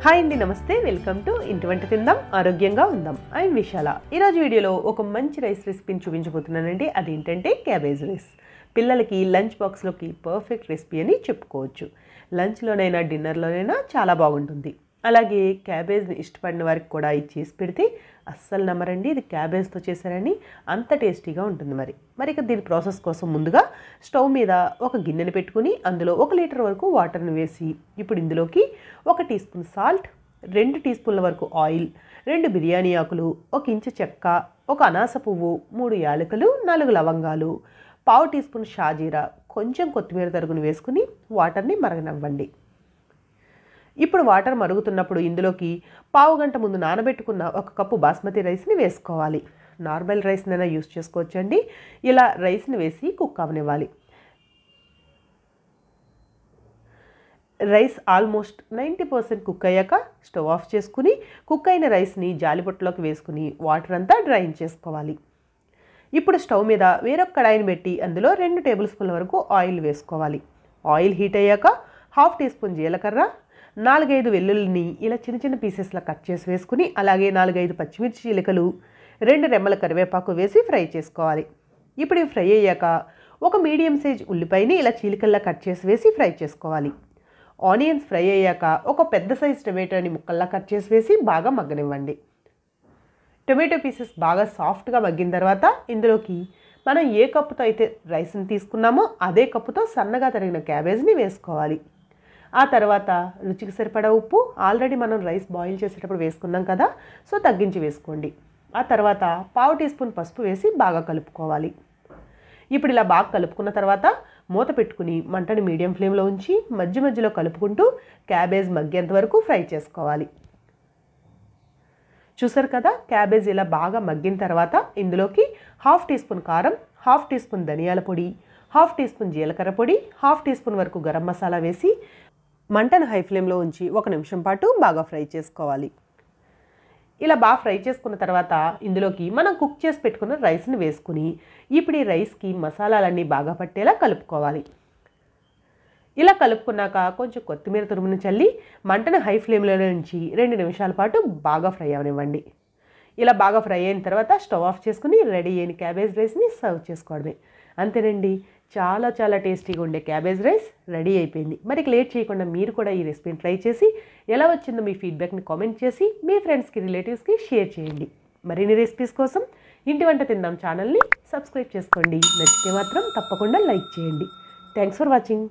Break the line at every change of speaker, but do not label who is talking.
Hi అండి, నమస్తే. Welcome to ఇంటి వంట తిందాం ఆరోగ్యంగా ఉందాం. ఐఎమ్ విశాల. ఈరోజు వీడియోలో ఒక మంచి రైస్ రెసిపీని చూపించబోతున్నానండి. అదేంటంటే క్యాబేజ్ రైస్. పిల్లలకి లంచ్ బాక్స్లోకి పర్ఫెక్ట్ రెసిపీ అని చెప్పుకోవచ్చు. లంచ్లోనైనా డిన్నర్లోనైనా చాలా బాగుంటుంది. అలాగే క్యాబేజ్ని ఇష్టపడిన వారికి కూడా ఇది చేసి పెడితే అస్సలు నమ్మరండి, ఇది క్యాబేజ్తో చేశారని. అంత టేస్టీగా ఉంటుంది. మరి ఇక దీని ప్రాసెస్ కోసం ముందుగా స్టవ్ మీద ఒక గిన్నెని పెట్టుకుని అందులో 1 లీటర్ వరకు వాటర్ని వేసి ఇప్పుడు ఇందులోకి 1 టీ స్పూన్ సాల్ట్, 2 టీ స్పూన్ల వరకు ఆయిల్, 2 బిర్యానీ ఆకులు, 1 ఇంచు చెక్క, 1 అనాస పువ్వు, 3 యాలకులు, 4 లవంగాలు, 1/2 టీ స్పూన్ షాజీరా, కొంచెం కొత్తిమీర తరుగును వేసుకుని వాటర్ని మరగనివ్వండి. ఇప్పుడు వాటర్ మరుగుతున్నప్పుడు ఇందులోకి 1/2 గంట ముందు నానబెట్టుకున్న 1 కప్పు బాస్మతి రైస్ని వేసుకోవాలి. నార్మల్ రైస్నైనా యూస్ చేసుకోవచ్చండి. ఇలా రైస్ని వేసి కుక్ అవనివ్వాలి. రైస్ ఆల్మోస్ట్ 90% కుక్ అయ్యాక స్టవ్ ఆఫ్ చేసుకుని కుక్ అయిన రైస్ని జాలిపొట్టులోకి వేసుకుని వాటర్ అంతా డ్రైన్ చేసుకోవాలి. ఇప్పుడు స్టవ్ మీద వేరొక కడాయిని పెట్టి అందులో 2 టేబుల్ స్పూన్ల వరకు ఆయిల్ వేసుకోవాలి. ఆయిల్ హీట్ అయ్యాక 1/2 టీ స్పూన్ జీలకర్ర, 4-5 వెల్లుల్లిని ఇలా చిన్న చిన్న పీసెస్లా కట్ చేసి వేసుకుని అలాగే 4-5 పచ్చిమిర్చి చీలికలు, 2 రెమ్మల కరివేపాకు వేసి ఫ్రై చేసుకోవాలి. ఇప్పుడు ఇవి ఫ్రై అయ్యాక ఒక మీడియం సైజ్ ఉల్లిపాయని ఇలా చీలికల్లా కట్ చేసి వేసి ఫ్రై చేసుకోవాలి. ఆనియన్స్ ఫ్రై అయ్యాక ఒక పెద్ద సైజ్ టొమాటోని ముక్కల్లా కట్ చేసి వేసి బాగా మగ్గనివ్వండి. టొమాటో పీసెస్ బాగా సాఫ్ట్గా మగ్గిన తర్వాత ఇందులోకి మనం ఏ కప్పుతో అయితే రైస్ని తీసుకున్నామో అదే కప్పుతో సన్నగా తరిగిన క్యాబేజ్ని వేసుకోవాలి. ఆ తర్వాత రుచికి సరిపడా ఉప్పు ఆల్రెడీ మనం రైస్ బాయిల్ చేసేటప్పుడు వేసుకున్నాం కదా, సో తగ్గించి వేసుకోండి. ఆ తర్వాత 1/2 టీ స్పూన్ పసుపు వేసి బాగా కలుపుకోవాలి. ఇప్పుడు ఇలా బాగా కలుపుకున్న తర్వాత మూత పెట్టుకుని మంటని మీడియం ఫ్లేమ్లో ఉంచి మధ్య మధ్యలో కలుపుకుంటూ క్యాబేజ్ మగ్గేంత వరకు ఫ్రై చేసుకోవాలి. చూసారు కదా, క్యాబేజ్ ఇలా బాగా మగ్గిన తర్వాత ఇందులోకి 1/2 టీ స్పూన్ కారం, 1/2 టీ స్పూన్ ధనియాల పొడి, 1/2 టీ స్పూన్ జీలకర్ర పొడి, 1/2 టీ స్పూన్ వరకు గరం మసాలా వేసి మంటను హై ఫ్లేమ్లో ఉంచి 1 నిమిషం పాటు బాగా ఫ్రై చేసుకోవాలి. ఇలా బాగా ఫ్రై చేసుకున్న తర్వాత ఇందులోకి మనం కుక్ చేసి పెట్టుకున్న రైస్ని వేసుకుని ఇప్పుడు ఈ రైస్కి మసాలాలన్నీ బాగా పట్టేలా కలుపుకోవాలి. ఇలా కలుపుకున్నాక కొంచెం కొత్తిమీర తురుముని చల్లి మంటను హై ఫ్లేమ్లో నుంచి 2 నిమిషాల పాటు బాగా ఫ్రై అవనివ్వండి. ఇలా బాగా ఫ్రై అయిన తర్వాత స్టవ్ ఆఫ్ చేసుకుని రెడీ అయిన క్యాబేజ్ రైస్ని సర్వ్ చేసుకోవడమే. అంతేనండి, చాలా చాలా టేస్టీగా ఉండే క్యాబేజ్ రైస్ రెడీ అయిపోయింది. మరి లేట్ చేయకుండా మీరు కూడా ఈ రెసిపీని ట్రై చేసి ఎలా వచ్చిందో మీ ఫీడ్బ్యాక్ని కామెంట్ చేసి మీ ఫ్రెండ్స్కి, రిలేటివ్స్కి షేర్ చేయండి. మరిన్ని రెసిపీస్ కోసం ఇంటి వంట తిందాం ఛానల్ని సబ్స్క్రైబ్ చేసుకోండి. నచ్చితే మాత్రం తప్పకుండా లైక్ చేయండి. Thanks for watching.